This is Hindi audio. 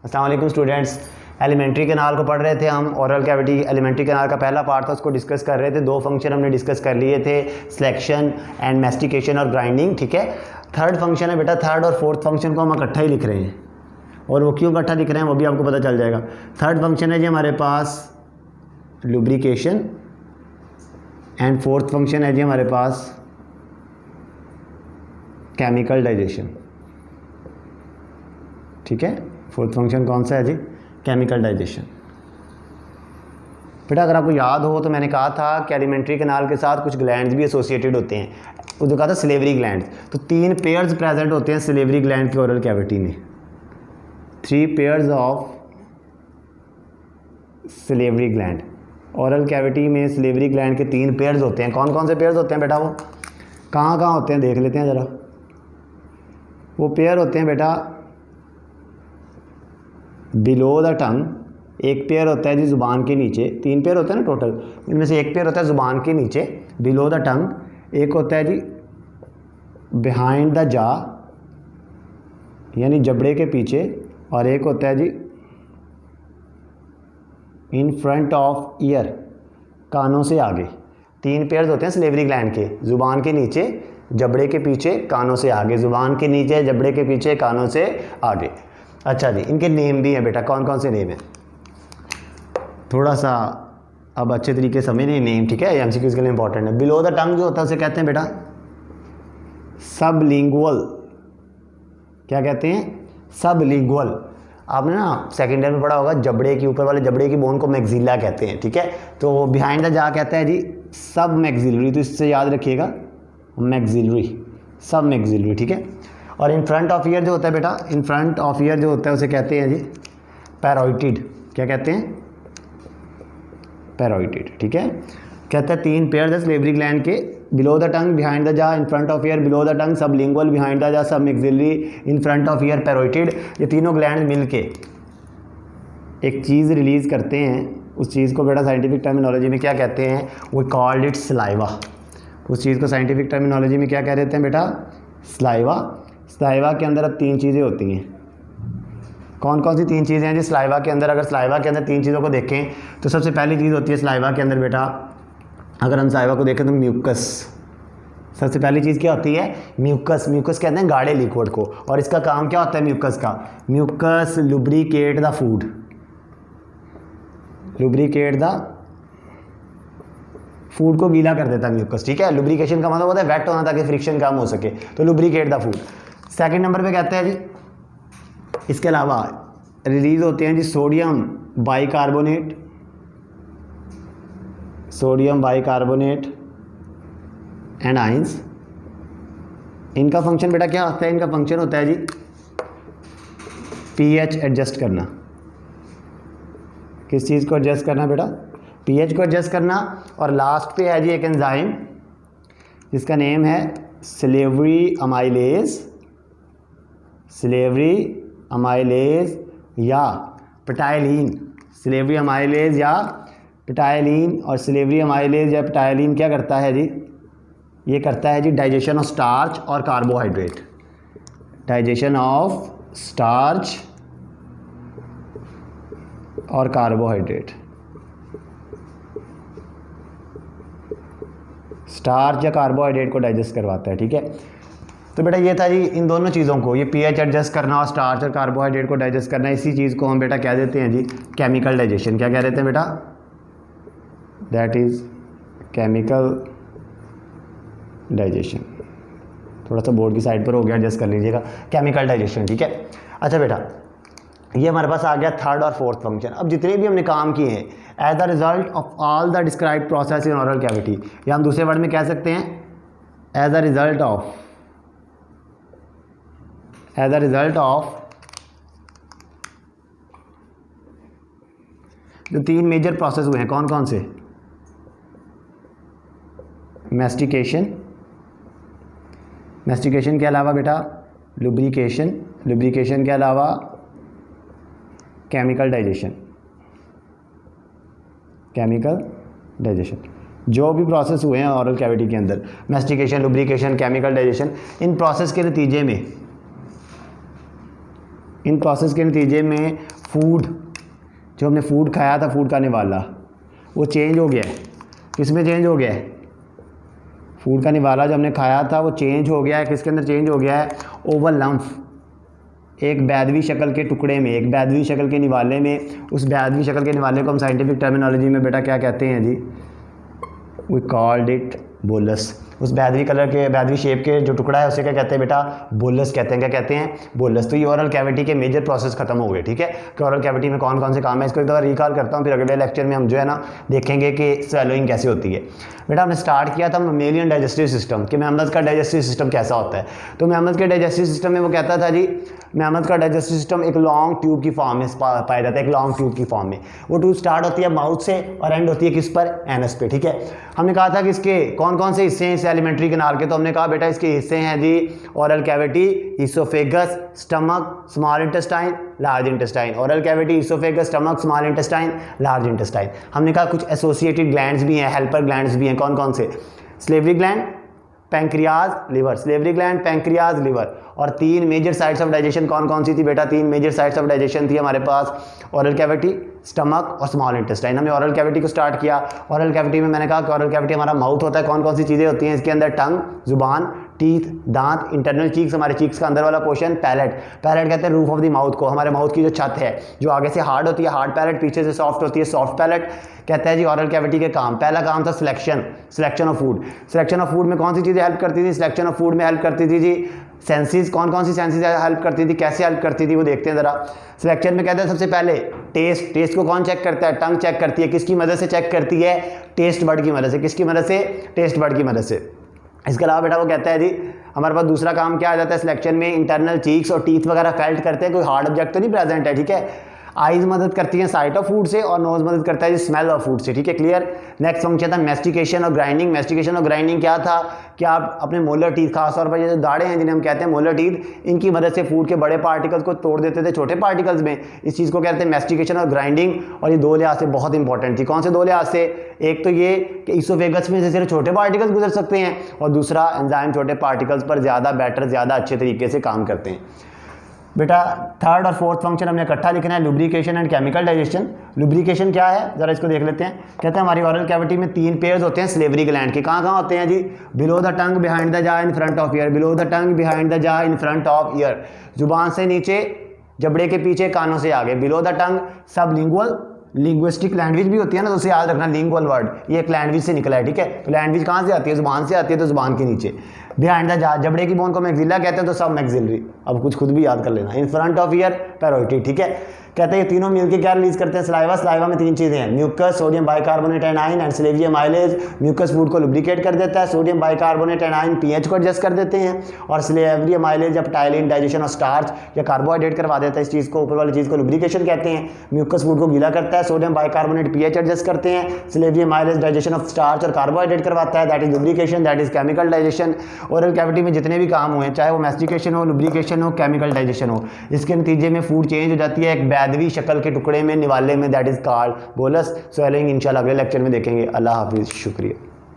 अस्सलाम वालेकुम स्टूडेंट्स। एलिमेंट्री कैनाल को पढ़ रहे थे हम। ओरल कैविटी एलिमेंट्री कैनाल का पहला पार्ट था, उसको डिस्कस कर रहे थे। दो फंक्शन हमने डिस्कस कर लिए थे, सिलेक्शन एंड मैस्टिकेशन और ग्राइंडिंग। ठीक है, थर्ड फंक्शन है बेटा, थर्ड और फोर्थ फंक्शन को हम इकट्ठा ही लिख रहे हैं, और वो क्यों इकट्ठा लिख रहे हैं वो भी आपको पता चल जाएगा। थर्ड फंक्शन है जी हमारे पास लुब्रिकेशन, एंड फोर्थ फंक्शन है जी हमारे पास केमिकल डाइजेशन। ठीक है, फोर्थ फंक्शन कौन सा है जी? Chemical digestion. बेटा अगर आपको याद हो तो मैंने कहा था कि एलिमेंट्री कैनाल के साथ कुछ ग्लैंड्स भी एसोसिएटेड होते हैं, उसको कहा था सिलेवरी ग्लैंड्स। तो 3 पेयर्स प्रेजेंट होते हैं सिलेवरी ग्लैंड की ओरल कैविटी में, 3 pairs of salivary gland. Oral cavity में सिलेवरी ग्लैंड के 3 पेयर्स होते हैं। कौन कौन से पेयर्स होते हैं बेटा? वो कहाँ कहाँ होते हैं देख लेते हैं ज़रा। वो पेयर होते हैं बेटा बिलो द टंग, एक पेयर होता है जी ज़ुबान के नीचे। 3 पेयर होते हैं ना टोटल, इनमें से एक पेयर होता है ज़ुबान के नीचे बिलो द टंग, एक होता है जी बिहाइंड द जा यानी जबड़े के पीछे, और एक होता है जी इन फ्रंट ऑफ ईयर, कानों से आगे। 3 पेयर्स होते हैं सिलेवरी ग्लैंड के, ज़ुबान के नीचे, जबड़े के पीछे, कानों से आगे। ज़ुबान के नीचे, जबड़े के पीछे, कानों से आगे। अच्छा जी, इनके नेम भी हैं बेटा। कौन कौन से नेम हैं? थोड़ा सा अब अच्छे तरीके से समझिए नेम, ठीक है, एमसीक्यूज़ के लिए इंपॉर्टेंट है। बिलो द टंग जो होता है उसे कहते हैं बेटा सबलिंगुअल। क्या कहते हैं? सबलिंगुअल। आपने ना सेकेंड ईयर में पढ़ा होगा, जबड़े के ऊपर वाले जबड़े की बोन को मैक्सिला कहते हैं। ठीक है, तो बिहाइंड द जा कहता है जी सब मैक्सिलरी, तो इससे याद रखिएगा मैक्सिलरी, सब मैक्सिलरी। ठीक है, और इन फ्रंट ऑफ ईयर जो होता है बेटा, इन फ्रंट ऑफ ईयर जो होता है उसे कहते हैं जी पैरोइटिड। क्या कहते हैं? पैरोइटिड। ठीक है, कहते हैं 3 पेयर है सिलेवरी ग्लैंड के, below the tongue, behind the jaw, in front of ear, below the tongue, sublingual, behind the jaw, submaxillary, in front of ear, parotid. ये तीनों ग्लैंड मिलके एक चीज़ रिलीज़ करते हैं। उस चीज़ को बेटा साइंटिफिक टर्मिनोलॉजी में क्या कहते हैं? We called it saliva. उस चीज़ को साइंटिफिक टर्मिनोलॉजी में क्या कह देते हैं बेटा? सलाइवा। सलाइवा के अंदर अब 3 चीज़ें होती हैं। कौन कौन सी 3 चीज़ें हैं जी सलाइवा के अंदर? अगर सलाइवा के अंदर 3 चीज़ों को देखें तो सबसे पहली चीज़ होती है सलाइवा के अंदर बेटा, अगर हम सलाइवा को देखें तो म्यूकस। सबसे पहली चीज़ क्या होती है? म्यूकस। म्यूकस कहते हैं गाढ़े लिक्विड को, और इसका काम क्या होता है म्यूकस का? Mucus lubricate the food, lubricate the food को गीला कर देता है म्यूकस। ठीक है, लुब्रिकेशन का मतलब होता है वेट होना ताकि फ्रिक्शन कम हो सके, तो lubricate the food. Second number पे कहते हैं जी इसके अलावा रिलीज होते हैं जी sodium bicarbonate, sodium bicarbonate and ions. इनका फंक्शन बेटा क्या होता है? इनका फंक्शन होता है जी पीएच एडजस्ट करना। किस चीज़ को एडजस्ट करना बेटा? पीएच को एडजस्ट करना। और लास्ट पे है जी एक एंजाइम जिसका नेम है सिलेवरी अमाइलेज, सिलेवरी अमाइलेज या पेटाइलिन। सिलेवरी अमाइलेज या पेटाइलिन, और सिलेवरी अमाइलेज या पेटाइलिन क्या करता है जी? ये करता है जी डाइजेशन ऑफ स्टार्च और कार्बोहाइड्रेट, डाइजेशन ऑफ स्टार्च और कार्बोहाइड्रेट। स्टार्च या कार्बोहाइड्रेट को डाइजेस्ट करवाता है। ठीक है, तो बेटा ये था जी इन दोनों चीज़ों को, ये पीएच एडजस्ट करना और स्टार्च और कार्बोहाइड्रेट को डाइजेस्ट करना, इसी चीज़ को हम बेटा क्या देते हैं जी? Chemical digestion. क्या कह देते हैं बेटा? That is chemical digestion. थोड़ा सा बोर्ड की साइड पर हो गया, एडजस्ट कर लीजिएगा, केमिकल डाइजेशन। ठीक है, अच्छा बेटा ये हमारे पास आ गया थर्ड और फोर्थ फंक्शन। अब जितने भी हमने काम किए हैं as the result of all the described process in oral cavity, या हम दूसरे वर्ड में कह सकते हैं as the result of, as the result of जो 3 मेजर प्रोसेस हुए हैं। कौन कौन से? मैस्टिकेशन, मैस्टिकेशन के अलावा बेटा लुब्रिकेशन, लुब्रिकेशन के अलावा केमिकल डाइजेशन, केमिकल डाइजेशन। जो भी प्रोसेस हुए हैं ओरल कैविटी के अंदर, mastication, lubrication, chemical digestion, in process के नतीजे में इन प्रोसेस के नतीजे में फूड, जो हमने फूड खाया था, फूड का निवाला, वो चेंज हो गया है। किस में चेंज हो गया है? फूड का निवाला जो हमने खाया था वो चेंज हो गया है। किसके अंदर चेंज हो गया है? ओवल लम्फ, एक बैदवी शक्ल के टुकड़े में, एक बैदवी शक्ल के निवाले में। उस बैदवी शक्ल के निवाले को हम साइंटिफिक टर्मिनोलॉजी में बेटा क्या कहते हैं जी? We called it bolus. उस बैदवी कलर के, बैदवी शेप के जो टुकड़ा है उसे क्या कहते हैं बेटा? बोलस कहते हैं। क्या कहते हैं? बोलस। तो ये ओरल कैविटी के मेजर प्रोसेस खत्म हो गए, ठीक है, कि ओरल कैविटी में कौन कौन से काम है। इसको एक बार रिकॉल करता हूँ, फिर अगले लेक्चर में हम जो है ना देखेंगे कि स्वैलोइंग कैसे होती है। बेटा हमने स्टार्ट किया था ममेलियन डाइजेस्टिव सिस्टम, कि मैमल्स का डाइजेस्टिव सिस्टम कैसा होता है। तो मैमल्स के डाइजेस्टिव सिस्टम में वो कहता था जी, मैमल्स का डाइजेस्टिव सिस्टम एक लॉन्ग ट्यूब की फॉर्म में पाया जाता है, एक लॉन्ग ट्यूब की फॉर्म में। वो ट्यूब स्टार्ट होती है माउथ से और एंड होती है किस पर? एनस पे, ठीक है। हमने कहा था कि इसके कौन कौन से हिस्से हैं इस एलिमेंट्री कैनाल के, तो हमने कहा बेटा इसके हिस्से हैं जी oral cavity, oesophagus, stomach, small intestine, large intestine. Oral cavity, oesophagus, stomach, small intestine, large intestine. हमने कहा कुछ एसोसिएटेड ग्लैंड्स भी हैं, हेल्पर ग्लैंड्स भी हैं। कौन कौन से? Salivary gland, pancreas, liver. Salivary gland, pancreas, liver. और 3 मेजर साइट्स ऑफ डाइजेशन कौन कौन सी थी बेटा? 3 मेजर साइट्स ऑफ डाइजेशन थी हमारे पास, ओरल कैविटी, स्टमक और स्मॉल इंटेस्टाइन। हमने ओरल कैविटी को स्टार्ट किया। ओरल कैविटी में मैंने कहा कि ओरल कैविटी हमारा माउथ होता है। कौन कौन सी चीज़ें होती हैं इसके अंदर? टंग, जुबान, टीथ, दांत, इंटरनल चीक्स, हमारे चीक्स का अंदर वाला पोर्शन, पैलेट। पैलेट कहते हैं रूफ ऑफ द माउथ को, हमारे माउथ की जो छत है, जो आगे से हार्ड होती है हार्ड पैलेट, पीछे से सॉफ्ट होती है सॉफ्ट पैलेट। कहता है जी ओरल कैविटी के काम, पहला काम था selection of food. Selection of food में कौन सी चीज़ें हेल्प करती थी? सिलेक्शन ऑफ फूड में हेल्प करती थी जी सेंसेस। कौन कौन सी सेंसेस हेल्प करती थी? कैसे हेल्प करती थी वो देखते हैं ज़रा। सिलेक्शन में कहते हैं सबसे पहले टेस्ट। टेस्ट को कौन चेक करता है? टंग चेक करती है। किसकी मदद से चेक करती है? टेस्ट बर्ड की मदद से। किसकी मदद से? टेस्ट बर्ड की मदद से। इसके अलावा बेटा वो कहता है जी हमारे पास दूसरा काम क्या आ जाता है सिलेक्शन में? इंटरनल चीक्स और टीथ वगैरह फेल्ट करते हैं, कोई हार्ड ऑब्जेक्ट तो नहीं प्रेजेंट है, ठीक है। आइज मदद करती हैं साइट ऑफ फूड से और नोज मदद करता है स्मेल ऑफ फूड से, ठीक है, क्लियर। नेक्स्ट फंक्शन था मैस्टिकेशन और ग्राइंडिंग। मैस्टिकेशन और ग्राइंडिंग क्या था कि आप अपने मोलर टीथ, खासतौर पर ये जो दाढ़े हैं जिन्हें हम कहते हैं मोलर टीथ, इनकी मदद से फूड के बड़े पार्टिकल्स को तोड़ देते थे छोटे पार्टिकल्स में। इस चीज़ को कहते हैं मैस्टिकेशन और ग्राइंडिंग। और ये 2 लिहाज से बहुत इंपॉर्टेंट थी। कौन से 2 लिहाज से? एक तो ये कि इसोफेगस में से सिर्फ छोटे पार्टिकल्स गुजर सकते हैं, और दूसरा एंजाइम छोटे पार्टिकल्स पर ज़्यादा बेटर, ज़्यादा अच्छे तरीके से काम करते हैं। बेटा थर्ड और फोर्थ फंक्शन हमने इकट्ठा लिखना है, lubrication and chemical digestion. Lubrication क्या है ज़रा इसको देख लेते हैं। कहते हैं हमारी ओरल कैविटी में 3 पेयर्स होते हैं स्लेवरी ग्लैंड के। कहाँ कहाँ होते हैं जी? Below the tongue, behind the jaw, in front of ear. Below the tongue, behind the jaw, in front of year. जुबान से नीचे, जबड़े के पीछे, कानों से आगे। Below the tongue sublingual, linguistic language भी होती है ना, तो उसे याद रखना लिंगुअल वर्ड, ये एक लैंग्वेज से निकला है, ठीक है। तो लैंग्वेज कहाँ से आती है? जुबान से आती है, तो जुबान के नीचे। बिहाइंड द जा, जबड़े की बोन को मैक्सिला कहते हैं, तो सब मैक्सिलरी। अब कुछ खुद भी याद कर लेना। इन फ्रंट ऑफ ईयर पैरोटिड, ठीक है। कहते हैं ये तीनों मिलकर क्या रिलीज करते हैं? सलाइवा। सलाइवा में 3 चीज़ें हैं, mucus, sodium bicarbonate anion and salivary amylase. Mucus food को लुब्रिकेट कर देता है, सोडियम बाइकार्बोनेट एनाइन पीएच को एडजस्ट कर देते हैं, और सिलेवियम आइलेज जब टाइलिन डाइजेशन और स्टार्च या कार्बोहाइड्रेट करवा देता है, इस चीज़ को, ऊपर वाली चीज़ को लुब्रिकेशन कहते हैं। म्यूकस फूड को गीला करता है, सोडियम बाइकार्बोनेट पीएच एडजस्ट करते हैं, सिलेवियम आइलेज डाइजेशन ऑफ स्टार्च और कार्बोहाइड्रेट करवाता है, that is lubrication, that is chemical digestion. Oral cavity में जितने भी काम हुए, चाहे वो मैस्टिकेशन हो, लुब्रिकेशन हो, केमिकल डाइजेशन हो, इसके नतीजे में फूड चेंज हो जाती है एक बैदवी शक्ल के टुकड़े में, निवाले में, दैट इज कॉल्ड बोलस। स्वैलिंग इंशाल्लाह अगले लेक्चर में देखेंगे। अल्लाह हाफिज़, शुक्रिया।